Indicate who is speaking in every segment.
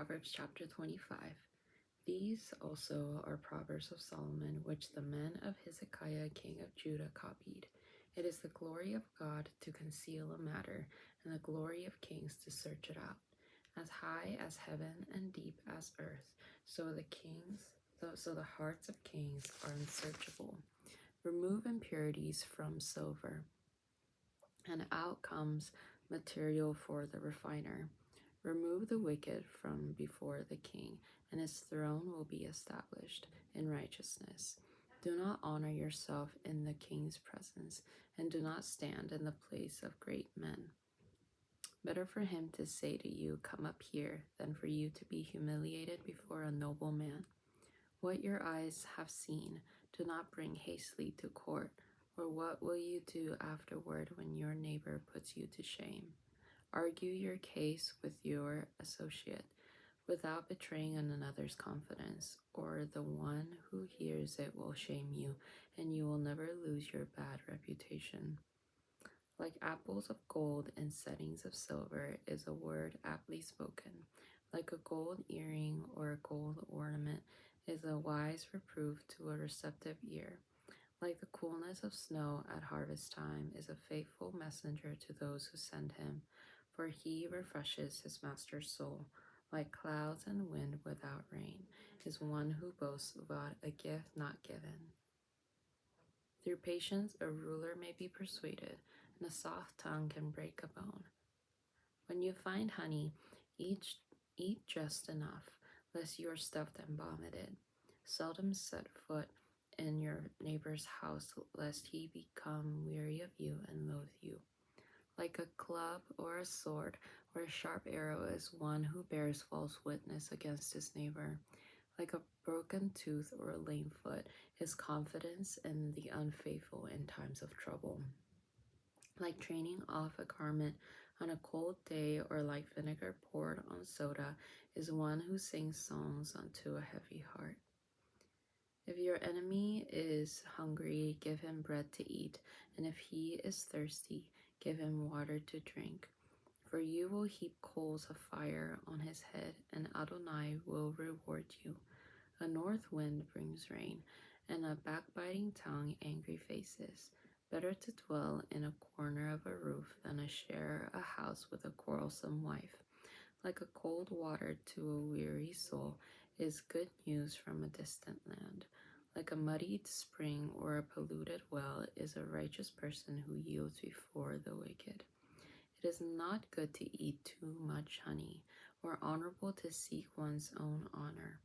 Speaker 1: Proverbs chapter 25. These also are Proverbs of Solomon, which the men of Hezekiah king of Judah copied. It is the glory of God to conceal a matter, and the glory of kings to search it out. As high as heaven and deep as earth, so the hearts of kings are unsearchable. Remove impurities from silver, and out comes material for the refiner. Remove the wicked from before the king, and his throne will be established in righteousness. Do not honor yourself in the king's presence, and do not stand in the place of great men. Better for him to say to you, "Come up here," than for you to be humiliated before a noble man. What your eyes have seen, do not bring hastily to court, or what will you do afterward when your neighbor puts you to shame? Argue your case with your associate without betraying another's confidence, or the one who hears it will shame you, and you will never lose your bad reputation. Like apples of gold in settings of silver is a word aptly spoken. Like a gold earring or a gold ornament is a wise reproof to a receptive ear. Like the coolness of snow at harvest time is a faithful messenger to those who send him, for he refreshes his master's soul. Like clouds and wind without rain is one who boasts about a gift not given. Through patience a ruler may be persuaded, and a soft tongue can break a bone. When you find honey, eat just enough, lest you are stuffed and vomited. Seldom set foot in your neighbor's house, lest he become weary of you and loathe you. Like a club or a sword or a sharp arrow is one who bears false witness against his neighbor. Like a broken tooth or a lame foot is confidence in the unfaithful in times of trouble. Like training off a garment on a cold day, or like vinegar poured on soda, is one who sings songs unto a heavy heart. If your enemy is hungry, give him bread to eat, and if he is thirsty, give him water to drink. For you will heap coals of fire on his head, and Adonai will reward you. A north wind brings rain, and a backbiting tongue angry faces. Better to dwell in a corner of a roof than to share a house with a quarrelsome wife. Like a cold water to a weary soul is good news from a distant land. Like a muddied spring or a polluted well is a righteous person who yields before the wicked. It is not good to eat too much honey, or honorable to seek one's own honor.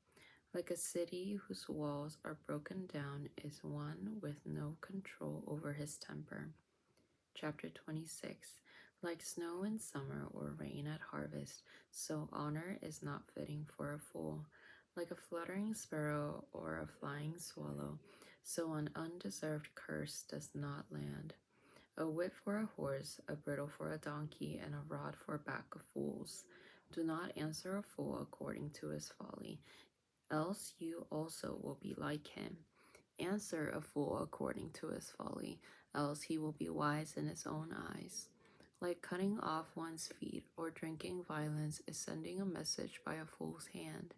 Speaker 1: Like a city whose walls are broken down is one with no control over his temper. Chapter 26. Like snow in summer or rain at harvest, so honor is not fitting for a fool. Like a fluttering sparrow or a flying swallow, so an undeserved curse does not land. A whip for a horse, a bridle for a donkey, and a rod for a back of fools. Do not answer a fool according to his folly, else you also will be like him. Answer a fool according to his folly, else he will be wise in his own eyes. Like cutting off one's feet or drinking violence is sending a message by a fool's hand.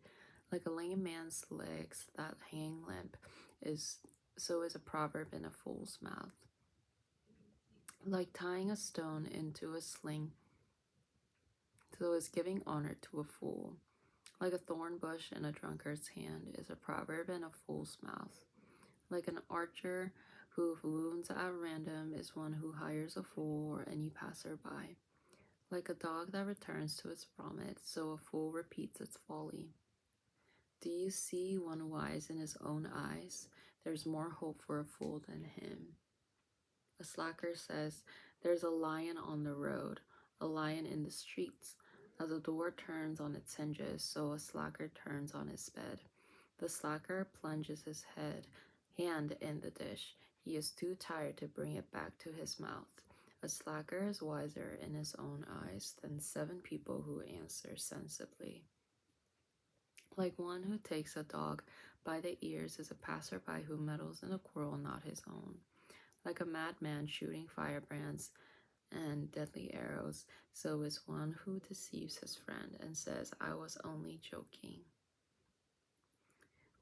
Speaker 1: Like a lame man's legs that hang limp so is a proverb in a fool's mouth. Like tying a stone into a sling, so is giving honor to a fool. Like a thorn bush in a drunkard's hand is a proverb in a fool's mouth. Like an archer who wounds at random is one who hires a fool or any passerby. Like a dog that returns to its vomit, so a fool repeats its folly. Do you see one wise in his own eyes? There's more hope for a fool than him. A slacker says, "There's a lion on the road, a lion in the streets." As a door turns on its hinges, so a slacker turns on his bed. The slacker plunges his hand in the dish. He is too tired to bring it back to his mouth. A slacker is wiser in his own eyes than 7 people who answer sensibly. Like one who takes a dog by the ears is a passerby who meddles in a quarrel not his own. Like a madman shooting firebrands and deadly arrows. So is one who deceives his friend and says, I was only joking.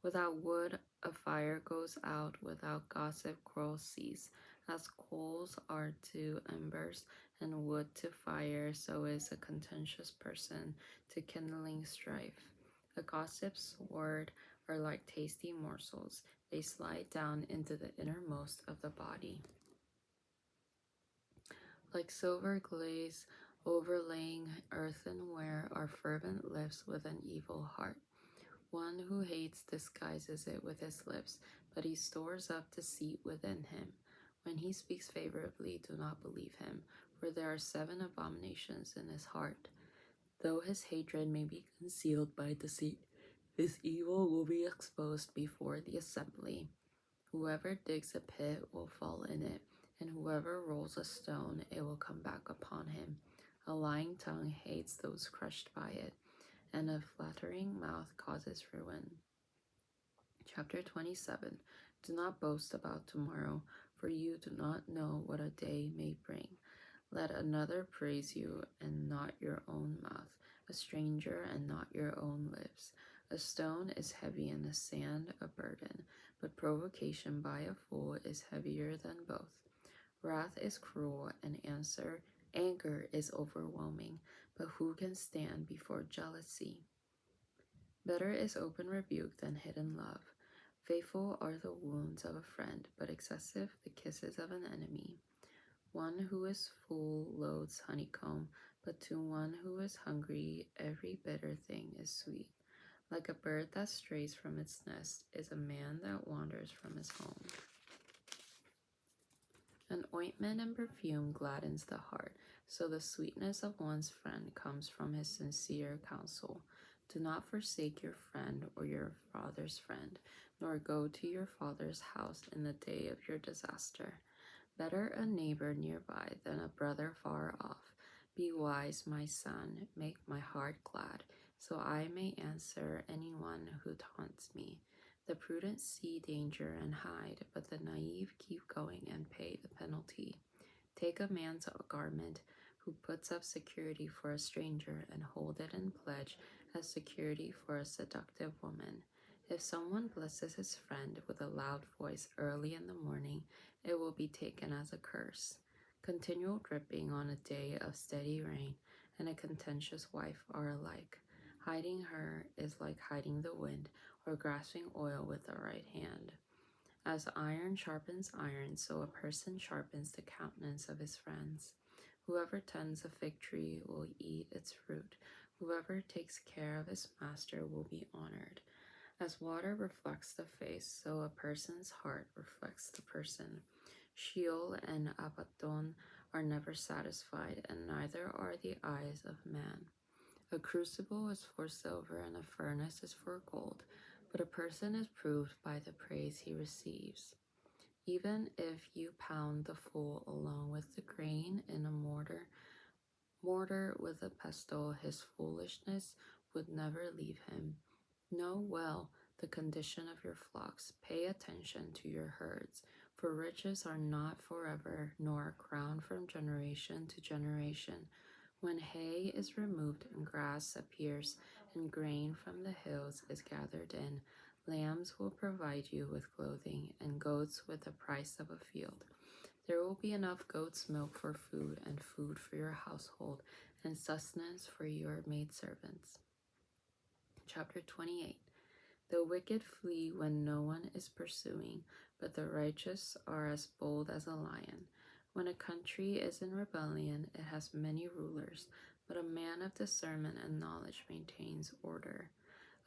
Speaker 1: Without wood, a fire goes out. Without gossip, quarrels cease. As coals are to embers and wood to fire, so is a contentious person to kindling strife. A gossip's word are like tasty morsels, they slide down into the innermost of the body. Like silver glaze overlaying earthenware are fervent lips with an evil heart. One who hates disguises it with his lips, but he stores up deceit within him. When he speaks favorably, do not believe him, for there are 7 abominations in his heart. Though his hatred may be concealed by deceit, his evil will be exposed before the assembly. Whoever digs a pit will fall in it, and whoever rolls a stone, it will come back upon him. A lying tongue hates those crushed by it, and a flattering mouth causes ruin. Chapter 27. Do not boast about tomorrow, for you do not know what a day may bring. Let another praise you, and not your own mouth, a stranger, and not your own lips. A stone is heavy, and the sand a burden, but provocation by a fool is heavier than both. Wrath is cruel, and anger is overwhelming, but who can stand before jealousy? Better is open rebuke than hidden love. Faithful are the wounds of a friend, but excessive the kisses of an enemy. One who is full loads honeycomb, but to one who is hungry every bitter thing is sweet. Like a bird that strays from its nest is a man that wanders from his home. An ointment and perfume gladdens the heart, so the sweetness of one's friend comes from his sincere counsel. Do not forsake your friend or your father's friend, nor go to your father's house in the day of your disaster. Better a neighbor nearby than a brother far off. Be wise, my son, make my heart glad, so I may answer anyone who taunts me. The prudent see danger and hide, but the naive keep going and pay the penalty. Take a man's garment who puts up security for a stranger and hold it in pledge as security for a seductive woman. If someone blesses his friend with a loud voice early in the morning, it will be taken as a curse. Continual dripping on a day of steady rain and a contentious wife are alike. Hiding her is like hiding the wind or grasping oil with the right hand. As iron sharpens iron, so a person sharpens the countenance of his friends. Whoever tends a fig tree will eat its fruit. Whoever takes care of his master will be honored. As water reflects the face, so a person's heart reflects the person. Sheol and Abaddon are never satisfied, and neither are the eyes of man. A crucible is for silver, and a furnace is for gold, but a person is proved by the praise he receives. Even if you pound the fool along with the grain in a mortar with a pestle, his foolishness would never leave him. Know well the condition of your flocks. Pay attention to your herds, for riches are not forever, nor a crown from generation to generation. When hay is removed and grass appears, and grain from the hills is gathered in, lambs will provide you with clothing, and goats with the price of a field. There will be enough goat's milk for food, and food for your household, and sustenance for your maidservants. Chapter 28. The wicked flee when no one is pursuing, but the righteous are as bold as a lion. When a country is in rebellion, it has many rulers, but a man of discernment and knowledge maintains order.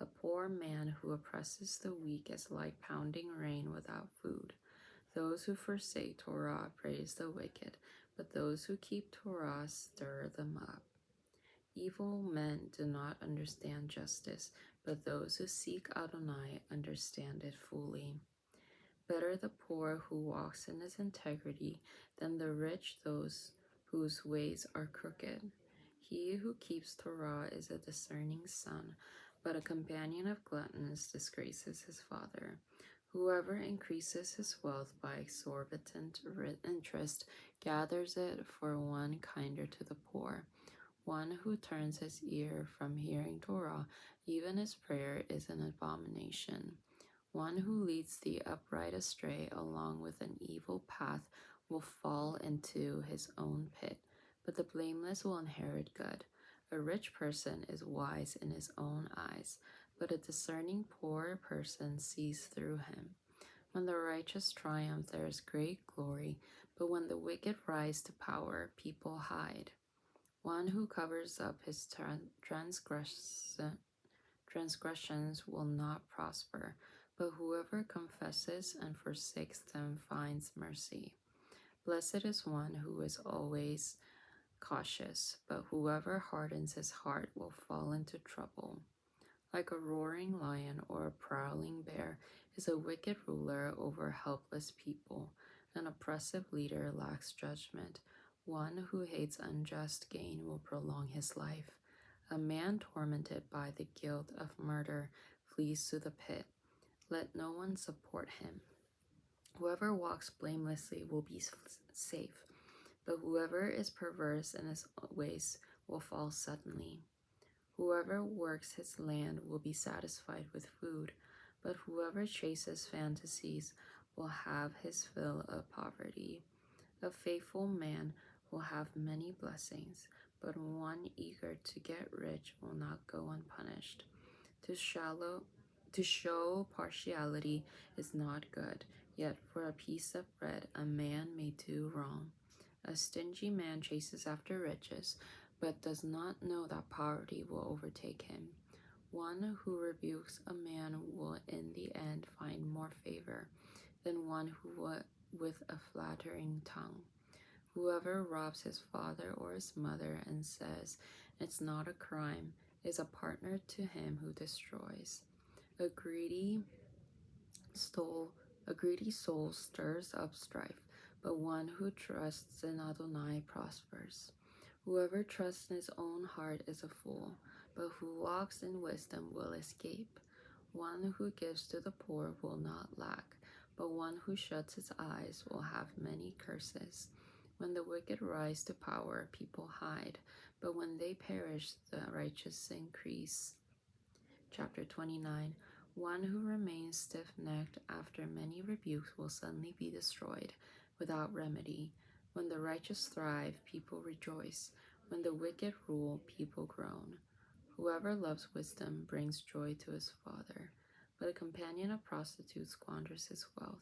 Speaker 1: A poor man who oppresses the weak is like pounding rain without food. Those who forsake Torah praise the wicked, but those who keep Torah stir them up. Evil men do not understand justice, but those who seek Adonai understand it fully. Better the poor who walks in his integrity than the rich those whose ways are crooked. He who keeps Torah is a discerning son, but a companion of gluttons disgraces his father. Whoever increases his wealth by exorbitant interest gathers it for one kinder to the poor. One who turns his ear from hearing Torah, even his prayer is an abomination. One who leads the upright astray along with an evil path will fall into his own pit, but the blameless will inherit good. A rich person is wise in his own eyes, but a discerning poor person sees through him. When the righteous triumph, there is great glory, but when the wicked rise to power, people hide. One who covers up his transgressions will not prosper, but whoever confesses and forsakes them finds mercy. Blessed is one who is always cautious, but whoever hardens his heart will fall into trouble. Like a roaring lion or a prowling bear is a wicked ruler over helpless people. An oppressive leader lacks judgment. One who hates unjust gain will prolong his life. A man tormented by the guilt of murder flees to the pit. Let no one support him. Whoever walks blamelessly will be safe, but whoever is perverse in his ways will fall suddenly. Whoever works his land will be satisfied with food, but whoever chases fantasies will have his fill of poverty. A faithful man will have many blessings, but one eager to get rich will not go unpunished. To show partiality is not good, yet for a piece of bread a man may do wrong. A stingy man chases after riches, but does not know that poverty will overtake him. One who rebukes a man will in the end find more favor than one who with a flattering tongue. Whoever robs his father or his mother and says it's not a crime is a partner to him who destroys. A greedy soul stirs up strife, but one who trusts in Adonai prospers. Whoever trusts in his own heart is a fool, but who walks in wisdom will escape. One who gives to the poor will not lack, but one who shuts his eyes will have many curses. When the wicked rise to power, people hide, but when they perish, the righteous increase. Chapter 29. One who remains stiff-necked after many rebukes will suddenly be destroyed without remedy. When the righteous thrive, people rejoice. When the wicked rule, people groan. Whoever loves wisdom brings joy to his father, but a companion of prostitutes squanders his wealth.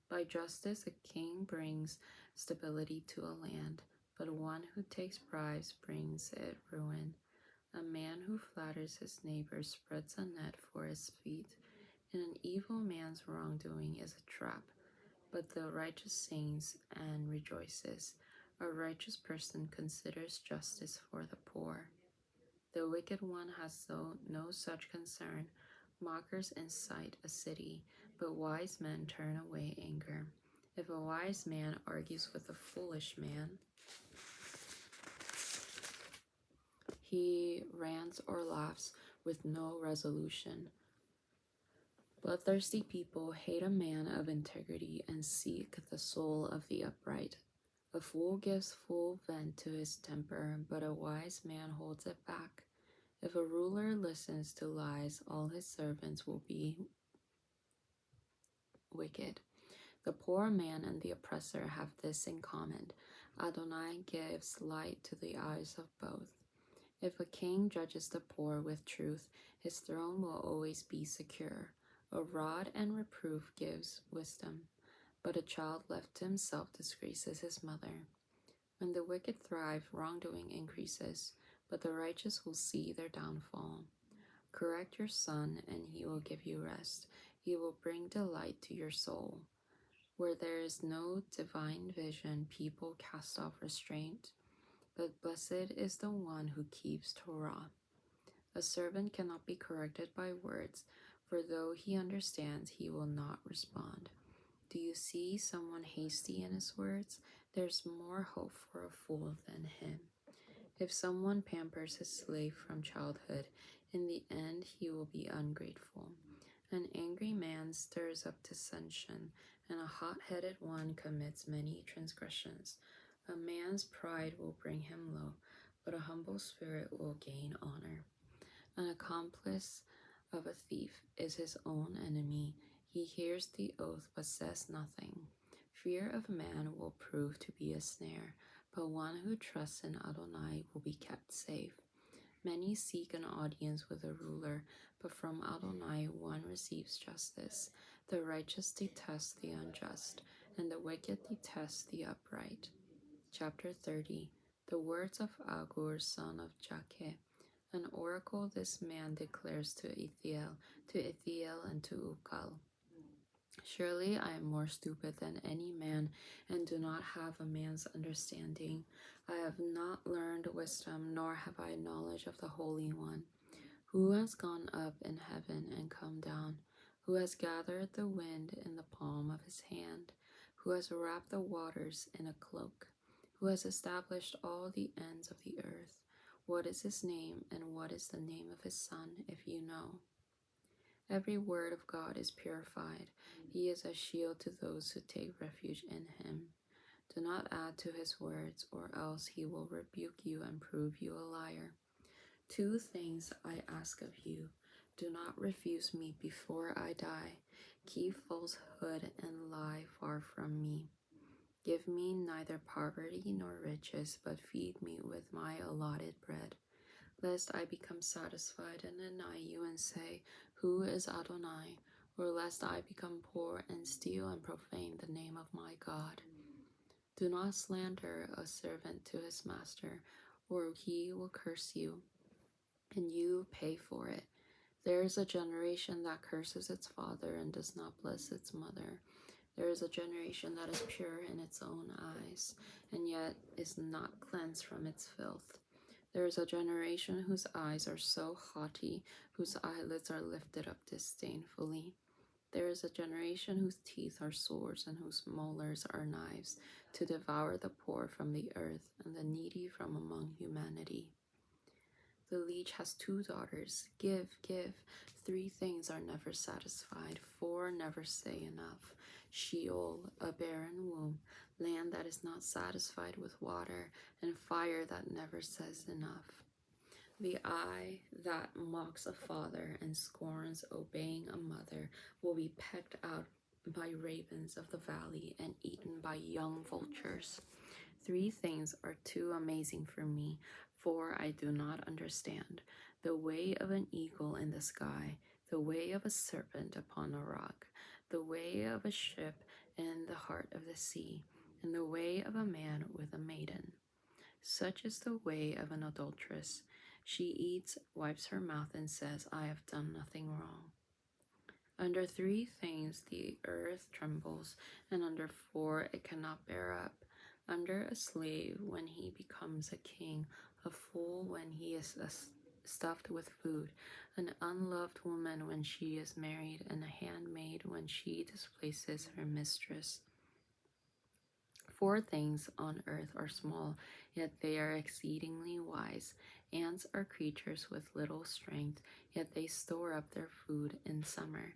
Speaker 1: By justice, a king brings stability to a land, but one who takes bribes brings it ruin. A man who flatters his neighbor spreads a net for his feet, and an evil man's wrongdoing is a trap, but the righteous sings and rejoices. A righteous person considers justice for the poor. The wicked one has no such concern. Mockers incite a city, but wise men turn away anger. If a wise man argues with a foolish man, he rants or laughs with no resolution. But thirsty people hate a man of integrity and seek the soul of the upright. A fool gives full vent to his temper, but a wise man holds it back. If a ruler listens to lies, all his servants will be wicked. The poor man and the oppressor have this in common. Adonai gives light to the eyes of both. If a king judges the poor with truth, his throne will always be secure. A rod and reproof gives wisdom, but a child left to himself disgraces his mother. When the wicked thrive, wrongdoing increases, but the righteous will see their downfall. Correct your son, and he will give you rest. He will bring delight to your soul. Where there is no divine vision, people cast off restraint, but blessed is the one who keeps Torah. A servant cannot be corrected by words, for though he understands, he will not respond. Do you see someone hasty in his words? There's more hope for a fool than him. If someone pampers his slave from childhood, in the end he will be ungrateful. An angry man stirs up dissension, and a hot-headed one commits many transgressions. A man's pride will bring him low, but a humble spirit will gain honor. An accomplice of a thief is his own enemy. He hears the oath but says nothing. Fear of man will prove to be a snare, but one who trusts in Adonai will be kept safe. Many seek an audience with a ruler, but from Adonai one receives justice. The righteous detest the unjust, and the wicked detest the upright. Chapter 30. The words of Agur, son of Jakeh. An oracle this man declares to Ithiel and to Ukal. Surely I am more stupid than any man, and do not have a man's understanding. I have not learned wisdom, nor have I knowledge of the Holy One. Who has gone up in heaven and come down? Who has gathered the wind in the palm of his hand? Who has wrapped the waters in a cloak? Who has established all the ends of the earth? What is his name, and what is the name of his son, if you know? Every word of God is purified. He is a shield to those who take refuge in him. Do not add to his words, or else he will rebuke you and prove you a liar. 2 things I ask of you. Do not refuse me before I die. Keep falsehood and lie far from me. Give me neither poverty nor riches, but feed me with my allotted bread, lest I become satisfied and deny you and say, Who is Adonai? Or lest I become poor and steal and profane the name of my God. Do not slander a servant to his master, or he will curse you, and you pay for it. There is a generation that curses its father and does not bless its mother. There is a generation that is pure in its own eyes, and yet is not cleansed from its filth. There is a generation whose eyes are so haughty, whose eyelids are lifted up disdainfully. There is a generation whose teeth are swords and whose molars are knives, to devour the poor from the earth and the needy from among humanity. The leech has 2 daughters. Give, give. 3 things are never satisfied. 4 never say enough. Sheol, a barren womb, land that is not satisfied with water, and fire that never says enough. The eye that mocks a father and scorns obeying a mother will be pecked out by ravens of the valley and eaten by young vultures. 3 things are too amazing for me, for I do not understand. The way of an eagle in the sky, the way of a serpent upon a rock, the way of a ship in the heart of the sea, and the way of a man with a maiden. Such is the way of an adulteress. She eats, wipes her mouth, and says, I have done nothing wrong. Under 3 things the earth trembles, and under 4 it cannot bear up. Under a slave when he becomes a king, a fool when he is stuffed with food, an unloved woman when she is married, and a handmaid when she displaces her mistress. 4 things on earth are small, yet they are exceedingly wise. Ants are creatures with little strength, yet they store up their food in summer.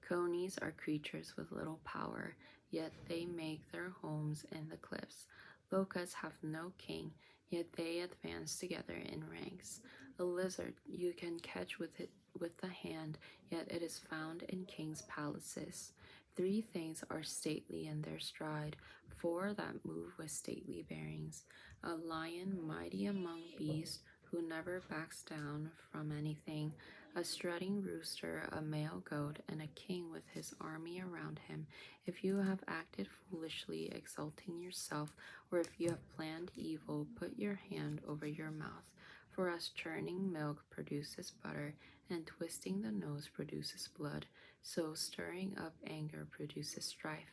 Speaker 1: Conies are creatures with little power, yet they make their homes in the cliffs. Locusts have no king, yet they advance together in ranks. A lizard you can catch with the hand, yet it is found in kings' palaces. 3 things are stately in their stride, 4 that move with stately bearings. A lion mighty among beasts, who never backs down from anything. A strutting rooster, a male goat, and a king with his army around him. If you have acted foolishly, exalting yourself, or if you have planned evil, put your hand over your mouth. For as churning milk produces butter, and twisting the nose produces blood, so stirring up anger produces strife.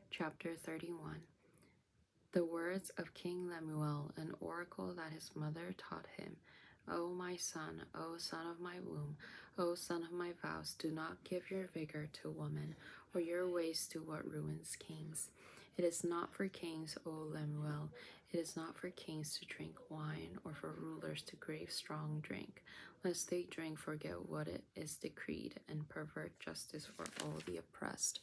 Speaker 1: Chapter 31. The words of King Lemuel, an oracle that his mother taught him. O my son, O son of my womb, O son of my vows, do not give your vigor to woman, or your ways to what ruins kings. It is not for kings, O Lemuel, It is not for kings to drink wine, or for rulers to crave strong drink, lest they drink forget what it is decreed, and pervert justice for all the oppressed.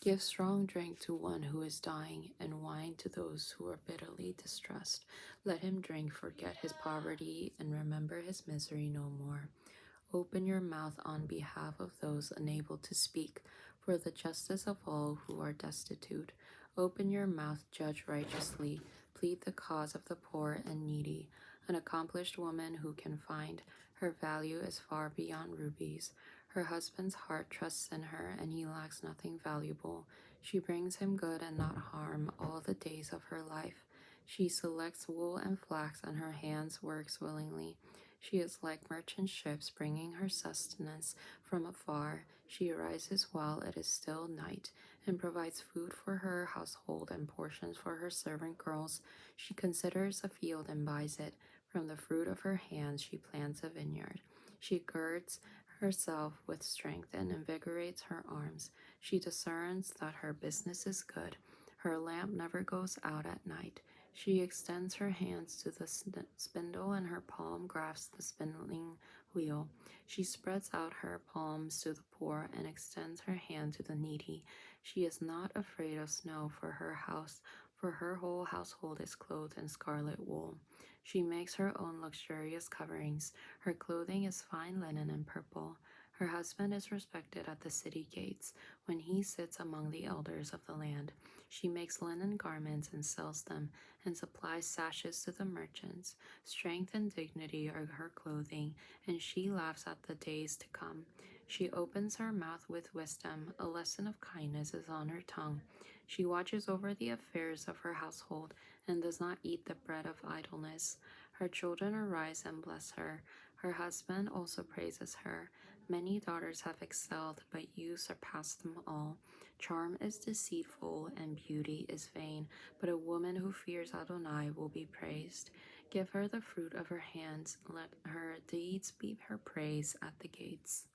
Speaker 1: Give strong drink to one who is dying, and wine to those who are bitterly distressed. Let him drink, forget his poverty, and remember his misery no more. Open your mouth on behalf of those unable to speak, for the justice of all who are destitute. Open your mouth, judge righteously, plead the cause of the poor and needy. An accomplished woman who can find her value is far beyond rubies. Her husband's heart trusts in her, and he lacks nothing valuable. She brings him good and not harm all the days of her life. She selects wool and flax, and her hands works willingly. She is like merchant ships bringing her sustenance from afar. She arises while it is still night, and provides food for her household and portions for her servant girls. She considers a field and buys it. From the fruit of her hands she plants a vineyard. She girds herself with strength and invigorates her arms. She discerns that her business is good. Her lamp never goes out at night. She extends her hands to the spindle, and her palm grasps the spinning wheel. She spreads out her palms to the poor and extends her hand to the needy. She is not afraid of snow for her house, for her whole household is clothed in scarlet wool. She makes her own luxurious coverings. Her clothing is fine linen and purple. Her husband is respected at the city gates when he sits among the elders of the land. She makes linen garments and sells them, and supplies sashes to the merchants. Strength and dignity are her clothing, and she laughs at the days to come. She opens her mouth with wisdom. A lesson of kindness is on her tongue. She watches over the affairs of her household, and does not eat the bread of idleness. Her children arise and bless her. Her husband also praises her. Many daughters have excelled, but you surpass them all. Charm is deceitful, and beauty is vain, but a woman who fears Adonai will be praised. Give her the fruit of her hands, let her deeds be her praise at the gates.